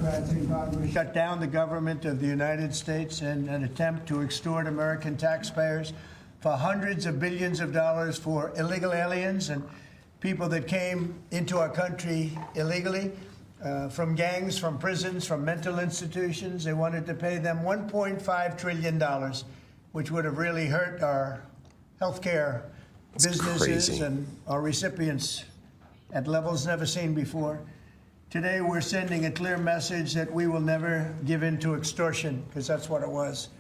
Democrats in Congress shut down the government of the United States in an attempt to extort American taxpayers for hundreds of billions of dollars for illegal aliens and people that came into our country illegally from gangs, from prisons, from mental institutions. They wanted to pay them $1.5 trillion, which would have really hurt our healthcare businesses and our recipients at levels never seen before. Today, we're sending a clear message that we will never give in to extortion, because that's what it was.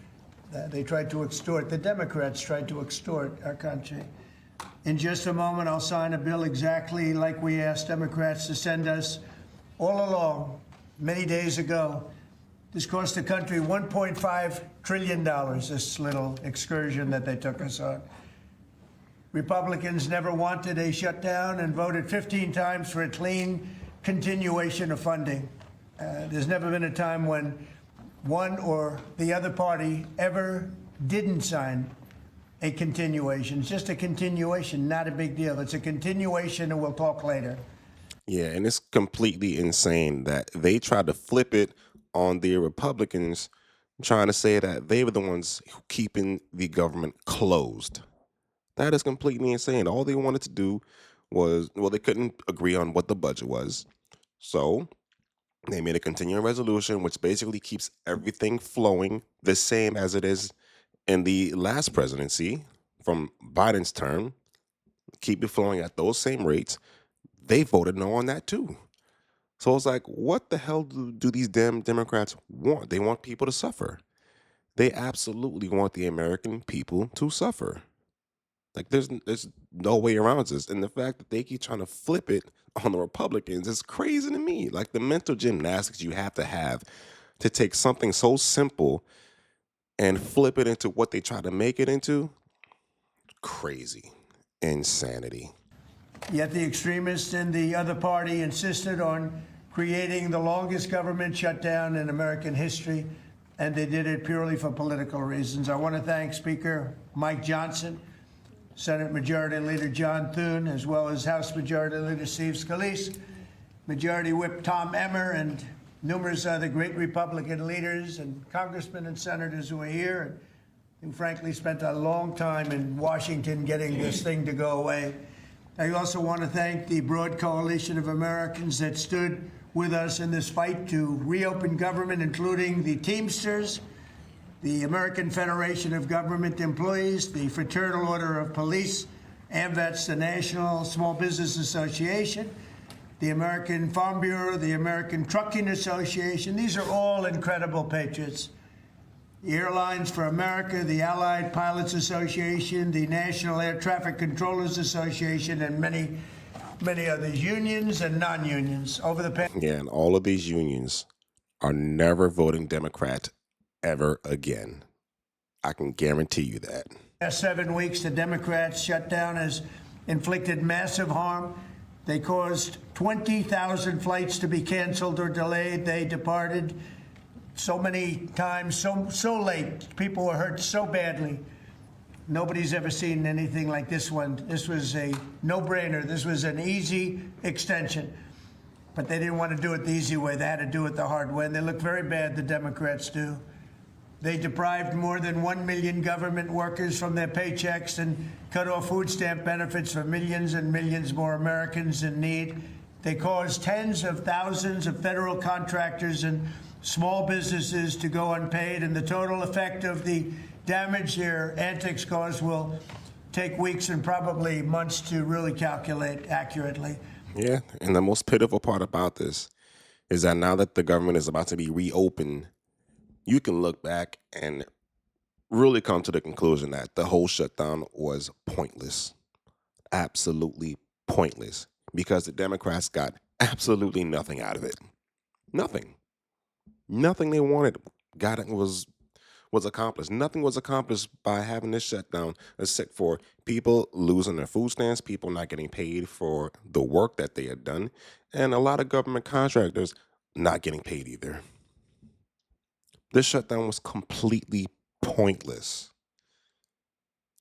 They tried to extort. The Democrats tried to extort our country. In just a moment, I'll sign a bill exactly like we asked Democrats to send us all along, many days ago. This cost the country $1.5 trillion, this little excursion that they took us on. Republicans never wanted a shutdown and voted 15 times for a clean continuation of funding. There's never been a time when one or the other party ever didn't sign a continuation. It's just a continuation, not a big deal. It's a continuation, and we'll talk later. Yeah, and it's completely insane that they tried to flip it on the Republicans, trying to say that they were the ones keeping the government closed. That is completely insane. All they wanted to do was, well, they couldn't agree on what the budget was. So they made a continuing resolution, which basically keeps everything flowing the same as it is in the last presidency from Biden's term. Keep it flowing at those same rates. They voted no on that too. So it's like, what the hell do these damn Democrats want? They want people to suffer. They absolutely want the American people to suffer. Like there's no way around this. And the fact that they keep trying to flip it on the Republicans is crazy to me. Like the mental gymnastics you have to take something so simple and flip it into what they try to make it into. Crazy. Insanity. Yet the extremists in the other party insisted on creating the longest government shutdown in American history, and they did it purely for political reasons. I want to thank Speaker Mike Johnson, Senate Majority Leader John Thune, as well as House Majority Leader Steve Scalise, Majority Whip Tom Emmer, and numerous other great Republican leaders and congressmen and senators who are here and who frankly spent a long time in Washington getting this thing to go away. I also want to thank the broad coalition of Americans that stood with us in this fight to reopen government, including the Teamsters, the American Federation of Government Employees, the Fraternal Order of Police, AMVETS, the National Small Business Association, the American Farm Bureau, the American Trucking Association. These are all incredible patriots. The Airlines for America, the Allied Pilots Association, the National Air Traffic Controllers Association, and many, many others, unions and non-unions over the past. Yeah, and all of these unions are never voting Democrat ever again. I can guarantee you that. Last 7 weeks, the Democrats' shutdown has inflicted massive harm. They caused 20,000 flights to be canceled or delayed. They departed so many times, so late. People were hurt so badly. Nobody's ever seen anything like this one. This was a no-brainer. This was an easy extension. But they didn't want to do it the easy way. They had to do it the hard way. And they look very bad, the Democrats do. They deprived more than 1 million government workers from their paychecks and cut off food stamp benefits for millions and millions more Americans in need. They caused tens of thousands of federal contractors and small businesses to go unpaid, and the total effect of the damage their antics caused will take weeks and probably months to really calculate accurately. Yeah, and the most pitiful part about this is that now that the government is about to be reopened, you can look back and really come to the conclusion that the whole shutdown was pointless. Absolutely pointless. Because the Democrats got absolutely nothing out of it. Nothing. Nothing they wanted was accomplished. Nothing was accomplished by having this shutdown, except for people losing their food stamps, people not getting paid for the work that they had done, and a lot of government contractors not getting paid either. This shutdown was completely pointless.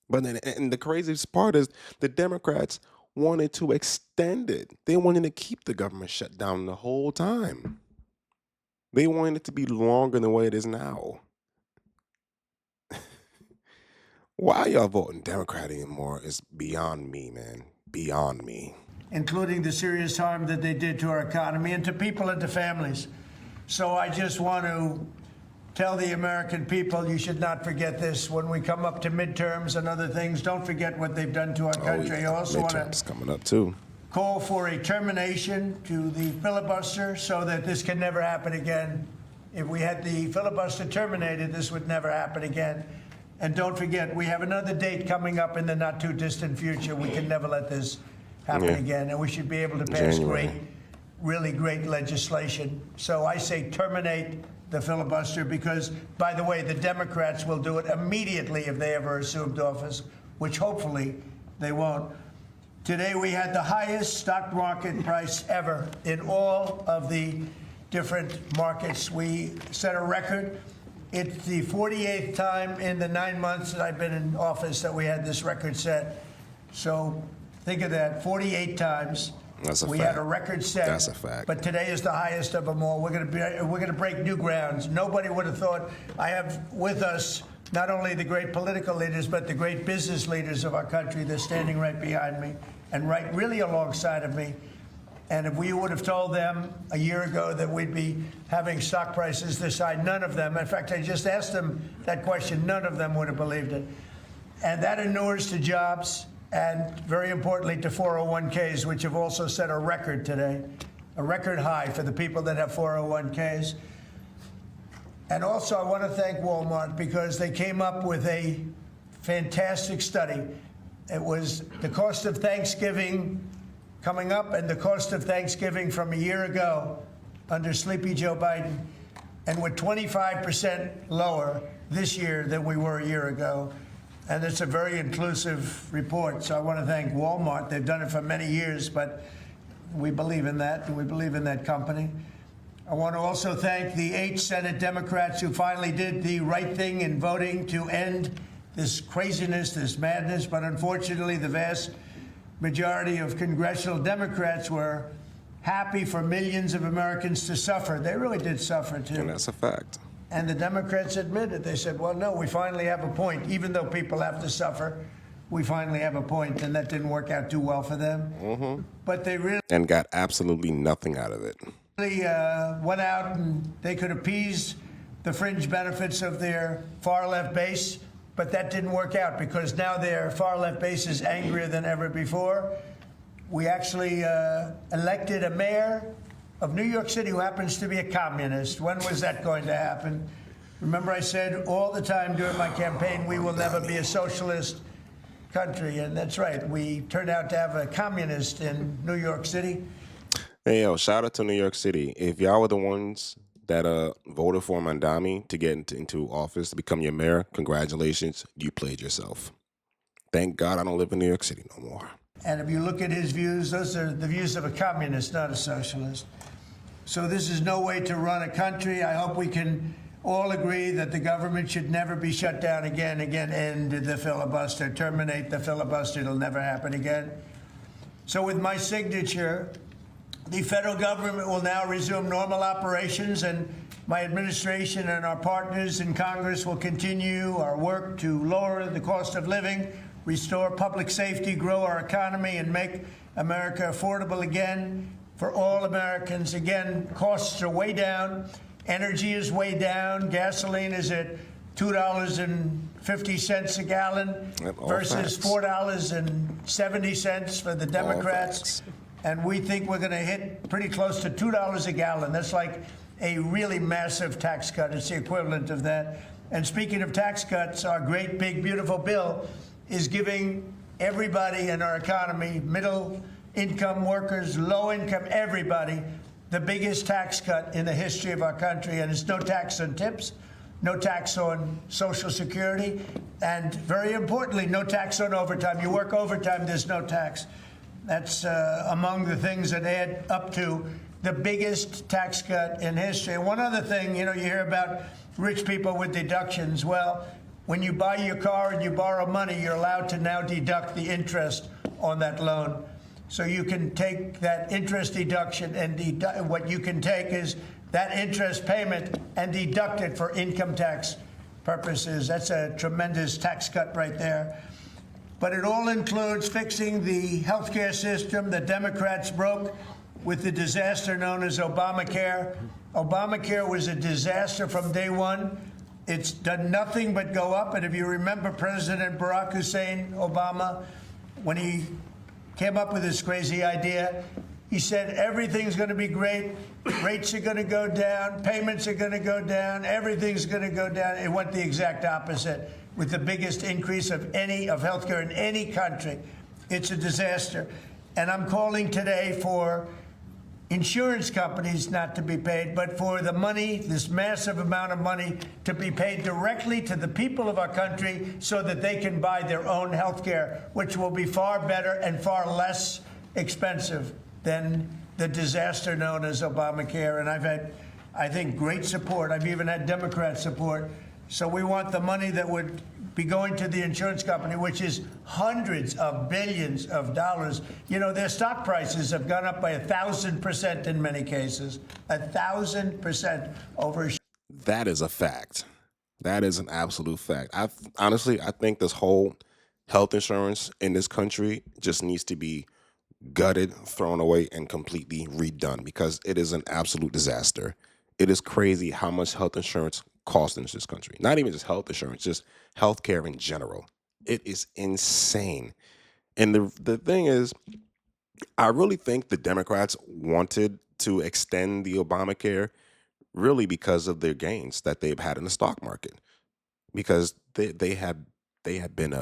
But then, and the craziest part is the Democrats wanted to extend it. They wanted to keep the government shut down the whole time. They wanted it to be longer than what it is now. Why y'all voting Democrat anymore is beyond me, man. Beyond me. Including the serious harm that they did to our economy and to people and to families. So I just want to tell the American people, you should not forget this when we come up to midterms and other things. Don't forget what they've done to our country. I also want Midterms to coming up too. call for a termination to the filibuster so that this can never happen again. If we had the filibuster terminated, this would never happen again. And don't forget, we have another date coming up in the not too distant future. We can never let this happen again. And we should be able to pass really great legislation. So I say terminate the filibuster because, by the way, the Democrats will do it immediately if they ever assumed office, which hopefully they won't. Today we had the highest stock market price ever in all of the different markets. We set a record. It's the 48th time in the 9 months that I've been in office that we had this record set. So think of that, 48 times. That's a we fact. had a record set. That's a fact. But today is the highest of them all. We're going to break new grounds. Nobody would have thought. I have with us not only the great political leaders, but the great business leaders of our country. They're standing right behind me and right really alongside of me. And if we would have told them a year ago that we'd be having stock prices this high, none of them, in fact, I just asked them that question, none of them would have believed it. And that inures to jobs and, very importantly, to 401ks, which have also set a record today, a record high for the people that have 401ks. And also, I want to thank Walmart because they came up with a fantastic study. It was the cost of Thanksgiving coming up and the cost of Thanksgiving from a year ago under Sleepy Joe Biden, and we're 25% lower this year than we were a year ago. And it's a very inclusive report. So I want to thank Walmart. They've done it for many years, but we believe in that, and we believe in that company. I want to also thank the 8 Senate Democrats who finally did the right thing in voting to end this craziness, this madness. But unfortunately, the vast majority of congressional Democrats were happy for millions of Americans to suffer. They really did suffer, too. And that's a fact. And the Democrats admitted. They said, well, no, we finally have a point. Even though people have to suffer, we finally have a point. And that didn't work out too well for them. But they really And got absolutely nothing out of it. went out and they could appease the fringe benefits of their far-left base. But that didn't work out because now their far-left base is angrier than ever before. We actually elected a mayor of New York City who happens to be a communist. When was that going to happen? Remember, I said all the time during my campaign, we will never be a socialist country. And that's right. We turned out to have a communist in New York City. Hey, yo, shout out to New York City. If y'all were the ones that voted for Mamdani to get into office, to become your mayor, congratulations, you played yourself. Thank God I don't live in New York City no more. And if you look at his views, those are the views of a communist, not a socialist. So this is no way to run a country. I hope we can all agree that the government should never be shut down again. End the filibuster, terminate the filibuster. It'll never happen again. So with my signature, the federal government will now resume normal operations, and my administration and our partners in Congress will continue our work to lower the cost of living, restore public safety, grow our economy, and make America affordable again for all Americans. Again, costs are way down. Energy is way down. Gasoline is at $2.50 a gallon versus $4.70 for the Democrats. And we think we're going to hit pretty close to $2 a gallon. That's like a really massive tax cut. It's the equivalent of that. And speaking of tax cuts, our great, big, beautiful bill is giving everybody in our economy, middle income workers, low income, everybody, the biggest tax cut in the history of our country. And it's no tax on tips, no tax on Social Security, and very importantly, no tax on overtime. You work overtime, there's no tax. That's among the things that add up to the biggest tax cut in history. And one other thing, you hear about rich people with deductions. Well, when you buy your car and you borrow money, you're allowed to now deduct the interest on that loan. So you can take that interest deduction, and what you can take is that interest payment and deduct it for income tax purposes. That's a tremendous tax cut right there. But it all includes fixing the healthcare system that Democrats broke with the disaster known as Obamacare. Obamacare was a disaster from day one. It's done nothing but go up. And if you remember President Barack Hussein Obama, when he came up with this crazy idea, he said everything's going to be great, rates are going to go down, payments are going to go down, everything's going to go down. It went the exact opposite, with the biggest increase of healthcare in any country. It's a disaster. And I'm calling today for insurance companies not to be paid, but for the money, this massive amount of money, to be paid directly to the people of our country so that they can buy their own health care, which will be far better and far less expensive than the disaster known as Obamacare. And I've had, I think, great support. I've even had Democrat support. So we want the money that would be going to the insurance company, which is hundreds of billions of dollars. You know, their stock prices have gone up by 1,000% in many cases. 1,000% over. That is a fact. That is an absolute fact. Honestly, I think this whole health insurance in this country just needs to be gutted, thrown away, and completely redone because it is an absolute disaster. It is crazy how much health insurance costs in this country. Not even just health insurance, just healthcare in general. It is insane. And the thing is, I really think the Democrats wanted to extend the Obamacare really because of their gains that they've had in the stock market. Because they had been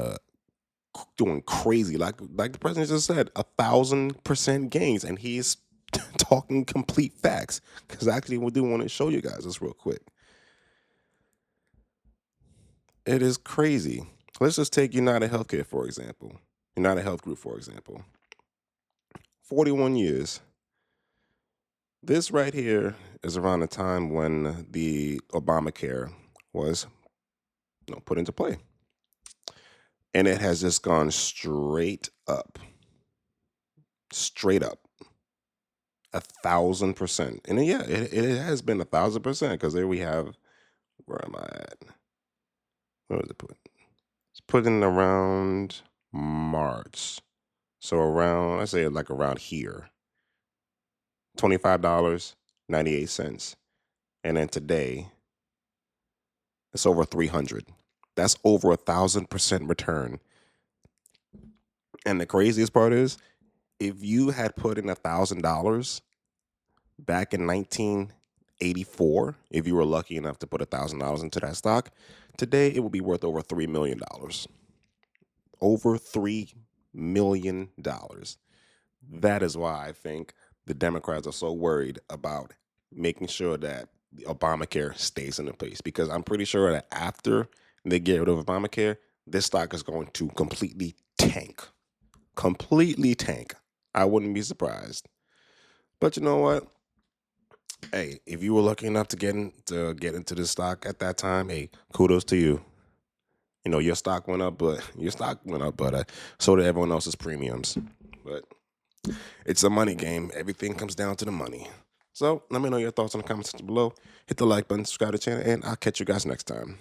doing crazy, like the president just said, 1,000% gains, and he's talking complete facts. Because actually, we do want to show you guys this real quick. It is crazy. Let's just take United Healthcare, for example. United Health Group, for example. 41 years. This right here is around the time when the Obamacare was put into play. And it has just gone straight up. Straight up. 1,000%. And yeah, it has been 1,000% because there we have, where am I at? Where was it put? It's put in around March. So around, I say like around here. $25.98. And then today, it's over 300. That's over 1,000% return. And the craziest part is, if you had put in $1,000 back in 1984, if you were lucky enough to put $1,000 into that stock, today it would be worth over $3 million. Over $3 million. That is why I think the Democrats are so worried about making sure that the Obamacare stays in place, because I'm pretty sure that after they get rid of Obamacare, this stock is going to completely tank. Completely tank. I wouldn't be surprised. But you know what? Hey, if you were lucky enough to get into this stock at that time, hey, kudos to you. You know, your stock went up, but so did everyone else's premiums. But it's a money game. Everything comes down to the money. So let me know your thoughts in the comments below. Hit the like button, subscribe to the channel, and I'll catch you guys next time.